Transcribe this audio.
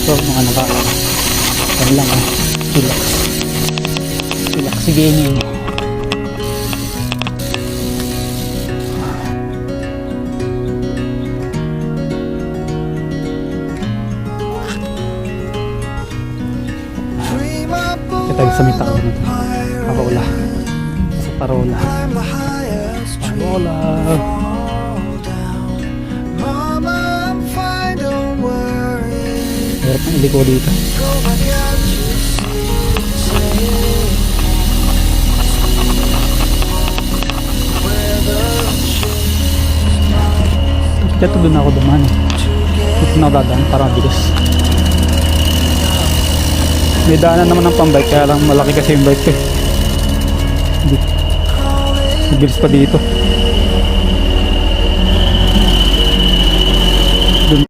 So mga naka yan lang relax relax gaming. Tayo sa may tao na ito. Parola. Sa Parola. Parola. Hirap ang iliko dito. Dito doon ako dumaan eh. Dito na dadaan para bilis. May daanan naman ng pambike kaya lang malaki kasi yung bike ko eh. Bilis pa dito.